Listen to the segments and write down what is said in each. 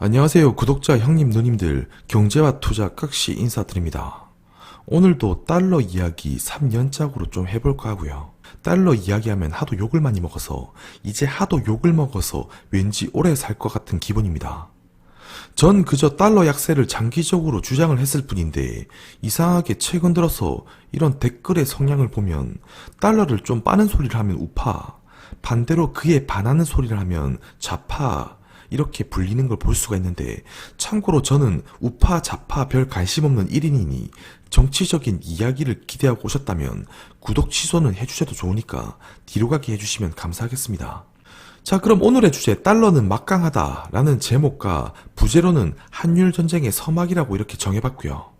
안녕하세요 구독자 형님 누님들, 경제와 투자 각시 인사드립니다. 오늘도 달러 이야기 3연짝으로 좀 해볼까 하고요. 달러 이야기하면 하도 욕을 많이 먹어서 이제 하도 욕을 먹어서 왠지 오래 살 것 같은 기분입니다. 전 그저 달러 약세를 장기적으로 주장을 했을 뿐인데 이상하게 최근 들어서 이런 댓글의 성향을 보면 달러를 좀 빠는 소리를 하면 우파, 반대로 그에 반하는 소리를 하면 좌파, 이렇게 불리는 걸 볼 수가 있는데, 참고로 저는 우파 좌파 별 관심 없는 1인이니 정치적인 이야기를 기대하고 오셨다면 구독 취소는 해주셔도 좋으니까 뒤로 가게 해주시면 감사하겠습니다. 자, 그럼 오늘의 주제 달러는 막강하다 라는 제목과 부제로는 한율 전쟁의 서막이라고 이렇게 정해봤고요.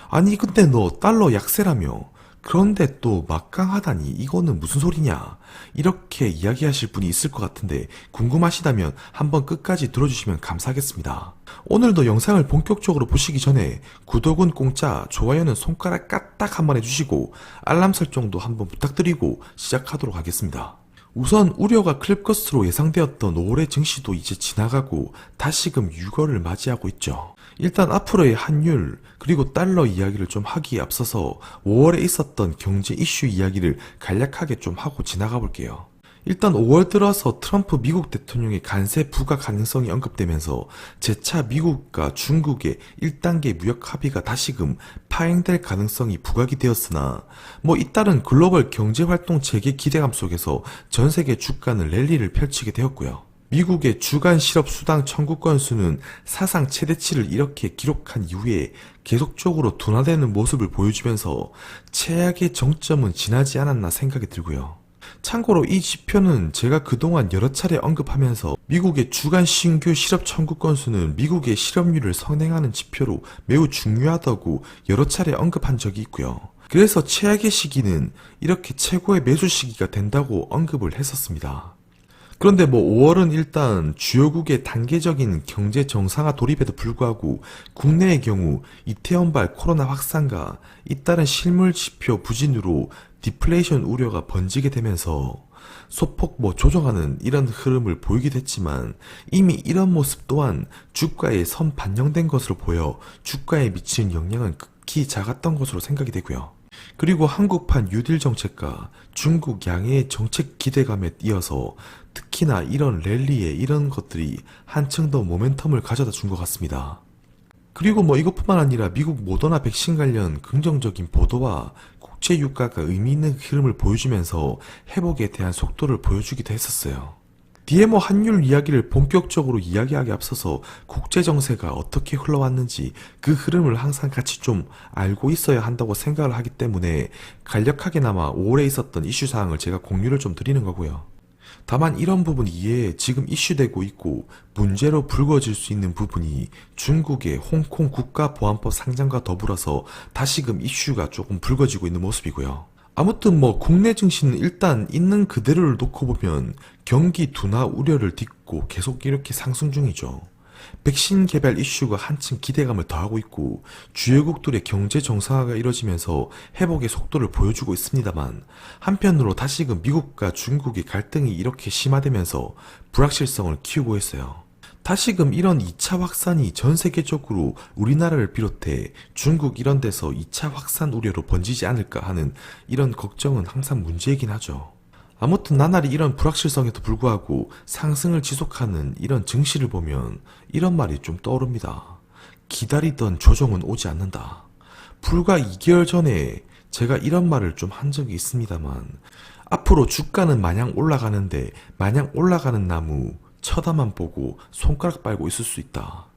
아니 근데 너 달러 약세라며, 그런데 또 막강하다니 이거는 무슨 소리냐, 이렇게 이야기하실 분이 있을 것 같은데 궁금하시다면 한번 끝까지 들어주시면 감사하겠습니다. 오늘도 영상을 본격적으로 보시기 전에 구독은 공짜, 좋아요는 손가락 까딱 한번 해주시고 알람 설정도 한번 부탁드리고 시작하도록 하겠습니다. 우선 우려가 클 것으로 예상되었던 5월의 증시도 이제 지나가고 다시금 6월을 맞이하고 있죠. 일단 앞으로의 환율 그리고 달러 이야기를 좀 하기에 앞서서 5월에 있었던 경제 이슈 이야기를 간략하게 좀 하고 지나가 볼게요. 일단 5월 들어서 트럼프 미국 대통령의 관세 부과 가능성이 언급되면서 재차 미국과 중국의 1단계 무역 합의가 다시금 파행될 가능성이 부각이 되었으나 잇따른 글로벌 경제활동 재개 기대감 속에서 전세계 주가는 랠리를 펼치게 되었고요. 미국의 주간 실업 수당 청구 건수는 사상 최대치를 이렇게 기록한 이후에 계속적으로 둔화되는 모습을 보여주면서 최악의 정점은 지나지 않았나 생각이 들고요. 참고로 이 지표는 제가 그동안 여러 차례 언급하면서 미국의 주간 신규 실업 청구 건수는 미국의 실업률을 선행하는 지표로 매우 중요하다고 여러 차례 언급한 적이 있고요. 그래서 최악의 시기는 이렇게 최고의 매수 시기가 된다고 언급을 했었습니다. 그런데 5월은 일단 주요국의 단계적인 경제 정상화 돌입에도 불구하고 국내의 경우 이태원발 코로나 확산과 잇따른 실물 지표 부진으로 디플레이션 우려가 번지게 되면서 소폭 조정하는 이런 흐름을 보이기도 했지만 이미 이런 모습 또한 주가에 선 반영된 것으로 보여 주가에 미치는 영향은 극히 작았던 것으로 생각이 되고요. 그리고 한국판 뉴딜 정책과 중국 양해의 정책 기대감에 이어서 특히나 이런 랠리에 이런 것들이 한층 더 모멘텀을 가져다 준 것 같습니다. 그리고 이것뿐만 아니라 미국 모더나 백신 관련 긍정적인 보도와 국제 유가가 의미 있는 흐름을 보여주면서 회복에 대한 속도를 보여주기도 했었어요. 뒤에 환율 이야기를 본격적으로 이야기하기 앞서서 국제 정세가 어떻게 흘러왔는지 그 흐름을 항상 같이 좀 알고 있어야 한다고 생각을 하기 때문에 간략하게나마 5월에 있었던 이슈 사항을 제가 공유를 좀 드리는 거고요. 다만 이런 부분 이외에 지금 이슈되고 있고 문제로 불거질 수 있는 부분이 중국의 홍콩 국가보안법 상장과 더불어서 다시금 이슈가 조금 불거지고 있는 모습이고요. 아무튼 국내 증시는 일단 있는 그대로를 놓고 보면 경기 둔화 우려를 딛고 계속 이렇게 상승 중이죠. 백신 개발 이슈가 한층 기대감을 더하고 있고 주요국들의 경제 정상화가 이뤄지면서 회복의 속도를 보여주고 있습니다만, 한편으로 다시금 미국과 중국의 갈등이 이렇게 심화되면서 불확실성을 키우고 있어요. 다시금 이런 2차 확산이 전 세계적으로 우리나라를 비롯해 중국 이런 데서 2차 확산 우려로 번지지 않을까 하는 이런 걱정은 항상 문제이긴 하죠. 아무튼 나날이 이런 불확실성에도 불구하고 상승을 지속하는 이런 증시를 보면 이런 말이 좀 떠오릅니다. 기다리던 조정은 오지 않는다. 불과 2개월 전에 제가 이런 말을 좀 한 적이 있습니다만, 앞으로 주가는 마냥 올라가는데 마냥 올라가는 나무 쳐다만 보고 손가락 빨고 있을 수 있다.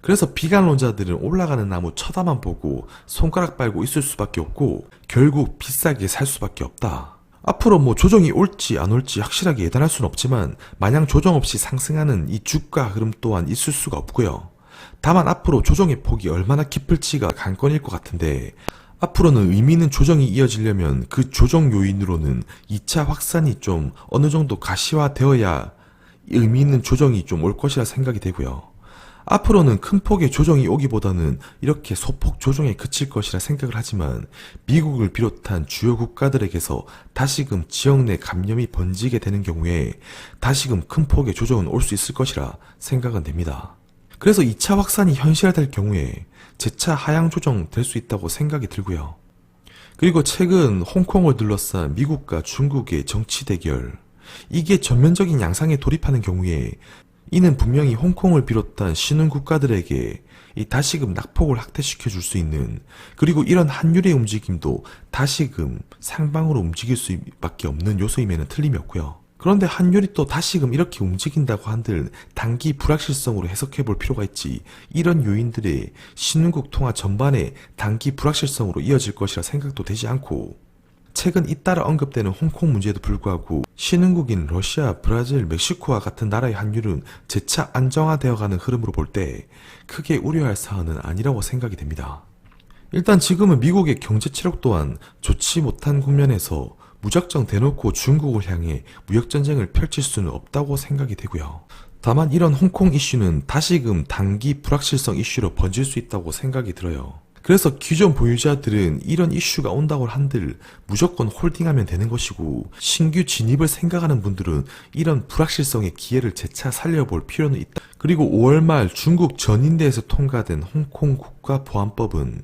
그래서 비관론자들은 올라가는 나무 쳐다만 보고 손가락 빨고 있을 수밖에 없고 결국 비싸게 살 수밖에 없다. 앞으로 조정이 올지 안 올지 확실하게 예단할 수는 없지만 마냥 조정 없이 상승하는 이 주가 흐름 또한 있을 수가 없고요. 다만 앞으로 조정의 폭이 얼마나 깊을지가 관건일 것 같은데, 앞으로는 의미 있는 조정이 이어지려면 그 조정 요인으로는 2차 확산이 좀 어느 정도 가시화되어야 의미 있는 조정이 좀 올 것이라 생각이 되고요. 앞으로는 큰 폭의 조정이 오기보다는 이렇게 소폭 조정에 그칠 것이라 생각을 하지만 미국을 비롯한 주요 국가들에게서 다시금 지역 내 감염이 번지게 되는 경우에 다시금 큰 폭의 조정은 올 수 있을 것이라 생각은 됩니다. 그래서 2차 확산이 현실화될 경우에 재차 하향 조정될 수 있다고 생각이 들고요. 그리고 최근 홍콩을 둘러싼 미국과 중국의 정치 대결, 이게 전면적인 양상에 돌입하는 경우에 이는 분명히 홍콩을 비롯한 신흥 국가들에게 이 다시금 낙폭을 확대시켜 줄 수 있는, 그리고 이런 환율의 움직임도 다시금 상방으로 움직일 수밖에 없는 요소임에는 틀림이 없고요. 그런데 환율이 또 다시금 이렇게 움직인다고 한들 단기 불확실성으로 해석해 볼 필요가 있지, 이런 요인들의 신흥국 통화 전반에 단기 불확실성으로 이어질 것이라 생각도 되지 않고, 최근 잇따라 언급되는 홍콩 문제에도 불구하고 신흥국인 러시아, 브라질, 멕시코와 같은 나라의 환율은 재차 안정화되어가는 흐름으로 볼 때 크게 우려할 사안은 아니라고 생각이 됩니다. 일단 지금은 미국의 경제 체력 또한 좋지 못한 국면에서 무작정 대놓고 중국을 향해 무역전쟁을 펼칠 수는 없다고 생각이 되고요. 다만 이런 홍콩 이슈는 다시금 단기 불확실성 이슈로 번질 수 있다고 생각이 들어요. 그래서 기존 보유자들은 이런 이슈가 온다고 한들 무조건 홀딩하면 되는 것이고, 신규 진입을 생각하는 분들은 이런 불확실성의 기회를 재차 살려볼 필요는 있다. 그리고 5월 말 중국 전인대에서 통과된 홍콩 국가보안법은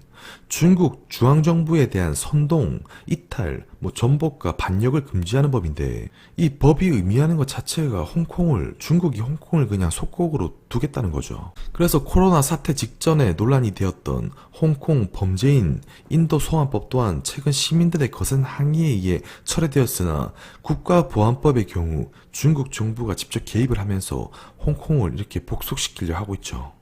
중국 중앙정부에 대한 선동, 이탈, 전복과 반역을 금지하는 법인데, 이 법이 의미하는 것 자체가 중국이 홍콩을 그냥 속국으로 두겠다는 거죠. 그래서 코로나 사태 직전에 논란이 되었던 홍콩 범죄인 인도 소환법 또한 최근 시민들의 거센 항의에 의해 철회되었으나, 국가보안법의 경우 중국 정부가 직접 개입을 하면서 홍콩을 이렇게 복속시키려 하고 있죠.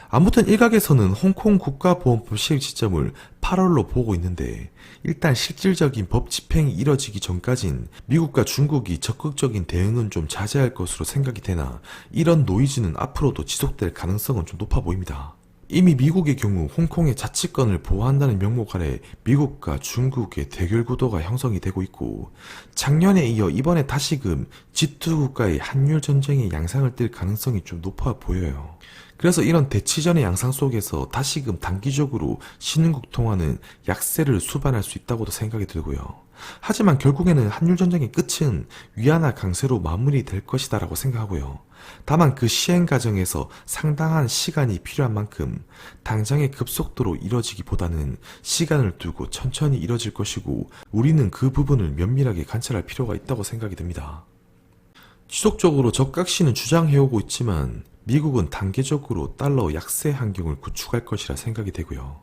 아무튼 일각에서는 홍콩 국가보안법 시행 시점을 8월로 보고 있는데, 일단 실질적인 법 집행이 이뤄지기 전까진 미국과 중국이 적극적인 대응은 좀 자제할 것으로 생각이 되나, 이런 노이즈는 앞으로도 지속될 가능성은 좀 높아 보입니다. 이미 미국의 경우 홍콩의 자치권을 보호한다는 명목 아래 미국과 중국의 대결 구도가 형성이 되고 있고, 작년에 이어 이번에 다시금 G2 국가의 한율 전쟁의 양상을 띨 가능성이 좀 높아 보여요. 그래서 이런 대치전의 양상 속에서 다시금 단기적으로 신흥국 통화는 약세를 수반할 수 있다고도 생각이 들고요. 하지만 결국에는 한율전쟁의 끝은 위안화 강세로 마무리될 것이다 라고 생각하고요. 다만 그 시행 과정에서 상당한 시간이 필요한 만큼 당장의 급속도로 이뤄지기보다는 시간을 두고 천천히 이뤄질 것이고, 우리는 그 부분을 면밀하게 관찰할 필요가 있다고 생각이 듭니다. 지속적으로 적각시는 주장해오고 있지만 미국은 단계적으로 달러 약세 환경을 구축할 것이라 생각이 되고요.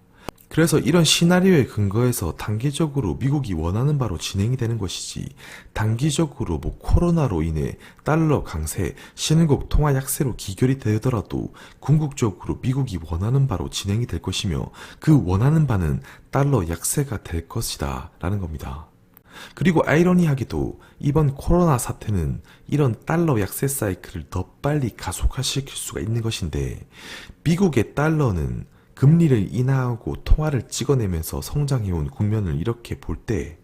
그래서 이런 시나리오에 근거해서 단계적으로 미국이 원하는 바로 진행이 되는 것이지, 단기적으로 코로나로 인해 달러 강세, 신흥국 통화 약세로 기결이 되더라도 궁극적으로 미국이 원하는 바로 진행이 될 것이며, 그 원하는 바는 달러 약세가 될 것이다 라는 겁니다. 그리고 아이러니하게도 이번 코로나 사태는 이런 달러 약세 사이클을 더 빨리 가속화시킬 수가 있는 것인데, 미국의 달러는 금리를 인하하고 통화를 찍어내면서 성장해온 국면을 이렇게 볼 때,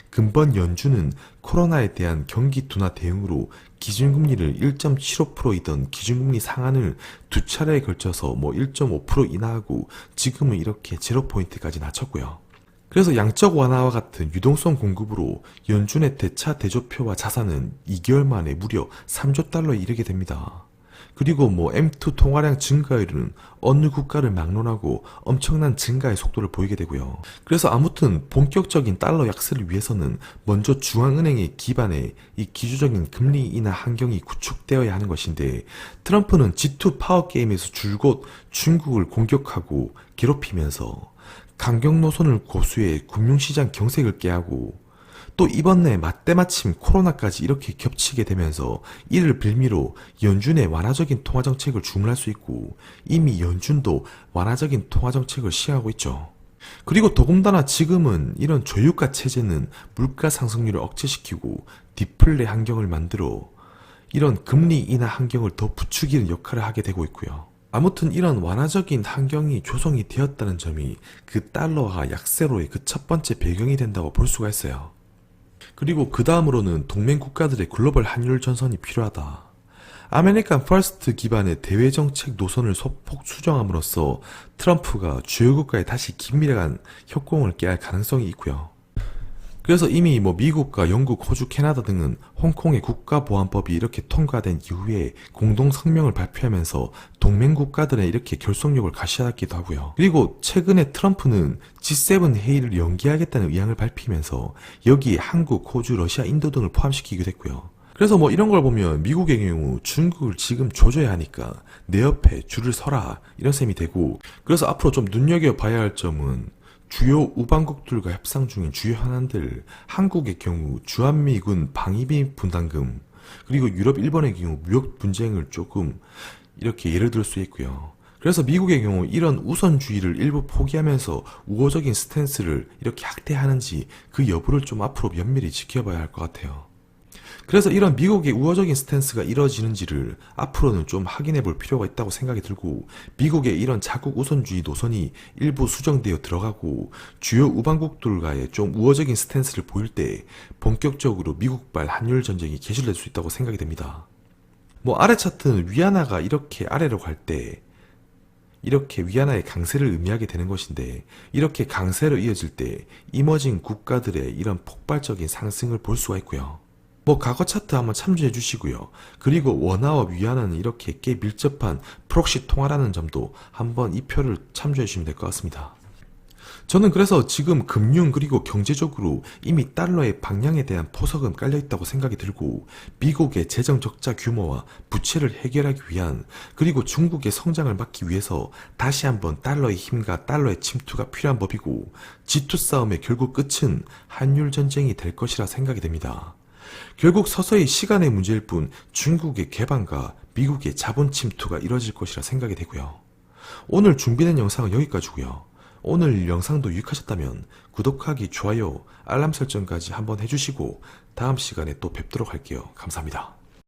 근본 연준은 코로나에 대한 경기 둔화 대응으로 기준금리를 1.75%이던 기준금리 상한을 두 차례에 걸쳐서 1.5% 인하하고 지금은 이렇게 0포인트까지 낮췄고요. 그래서 양적 완화와 같은 유동성 공급으로 연준의 대차 대조표와 자산은 2개월 만에 무려 3조 달러에 이르게 됩니다. 그리고 M2 통화량 증가율은 어느 국가를 막론하고 엄청난 증가의 속도를 보이게 되고요. 그래서 아무튼 본격적인 달러 약세를 위해서는 먼저 중앙은행의 기반에 이 기조적인 금리 인하 환경이 구축되어야 하는 것인데, 트럼프는 G2 파워게임에서 줄곧 중국을 공격하고 괴롭히면서 강경 노선을 고수해 금융시장 경색을 깨하고, 또 이번에 맞대마침 코로나까지 이렇게 겹치게 되면서 이를 빌미로 연준의 완화적인 통화정책을 주문할 수 있고, 이미 연준도 완화적인 통화정책을 시행하고 있죠. 그리고 더군다나 지금은 이런 저유가 체제는 물가 상승률을 억제시키고 디플레 환경을 만들어 이런 금리 인하 환경을 더 부추기는 역할을 하게 되고 있고요. 아무튼 이런 완화적인 환경이 조성이 되었다는 점이 그 달러가 약세로의 그 첫 번째 배경이 된다고 볼 수가 있어요. 그리고 그 다음으로는 동맹 국가들의 글로벌 환율 전선이 필요하다. 아메리칸 퍼스트 기반의 대외정책 노선을 소폭 수정함으로써 트럼프가 주요 국가에 다시 긴밀한 협공을 깨할 가능성이 있고요. 그래서 이미 미국과 영국, 호주, 캐나다 등은 홍콩의 국가보안법이 이렇게 통과된 이후에 공동 성명을 발표하면서 동맹 국가들의 이렇게 결속력을 가시하기도 하고요. 그리고 최근에 트럼프는 G7 회의를 연기하겠다는 의향을 밝히면서 여기에 한국, 호주, 러시아, 인도 등을 포함시키기도 했고요. 그래서 이런 걸 보면 미국의 경우 중국을 지금 조져야 하니까 내 옆에 줄을 서라 이런 셈이 되고, 그래서 앞으로 좀 눈여겨봐야 할 점은 주요 우방국들과 협상 중인 주요 현안들, 한국의 경우 주한미군 방위비 분담금, 그리고 유럽, 일본의 경우 무역 분쟁을 조금 이렇게 예를 들 수 있고요. 그래서 미국의 경우 이런 우선주의를 일부 포기하면서 우호적인 스탠스를 이렇게 확대하는지 그 여부를 좀 앞으로 면밀히 지켜봐야 할 것 같아요. 그래서 이런 미국의 우호적인 스탠스가 이뤄지는지를 앞으로는 좀 확인해 볼 필요가 있다고 생각이 들고, 미국의 이런 자국 우선주의 노선이 일부 수정되어 들어가고 주요 우방국들과의 좀 우호적인 스탠스를 보일 때 본격적으로 미국발 한일 전쟁이 개시될 수 있다고 생각이 됩니다. 아래 차트는 위안화가 이렇게 아래로 갈 때 이렇게 위안화의 강세를 의미하게 되는 것인데, 이렇게 강세로 이어질 때 이머징 국가들의 이런 폭발적인 상승을 볼 수가 있고요. 과거 차트 한번 참조해 주시고요. 그리고 원화와 위안화는 이렇게 꽤 밀접한 프록시 통화라는 점도 한번 이 표를 참조해 주시면 될 것 같습니다. 저는 그래서 지금 금융 그리고 경제적으로 이미 달러의 방향에 대한 포석은 깔려있다고 생각이 들고, 미국의 재정 적자 규모와 부채를 해결하기 위한, 그리고 중국의 성장을 막기 위해서 다시 한번 달러의 힘과 달러의 침투가 필요한 법이고, G2 싸움의 결국 끝은 한율 전쟁이 될 것이라 생각이 됩니다. 결국 서서히 시간의 문제일 뿐 중국의 개방과 미국의 자본 침투가 이뤄질 것이라 생각이 되고요. 오늘 준비된 영상은 여기까지고요. 오늘 영상도 유익하셨다면 구독하기, 좋아요, 알람 설정까지 한번 해주시고 다음 시간에 또 뵙도록 할게요. 감사합니다.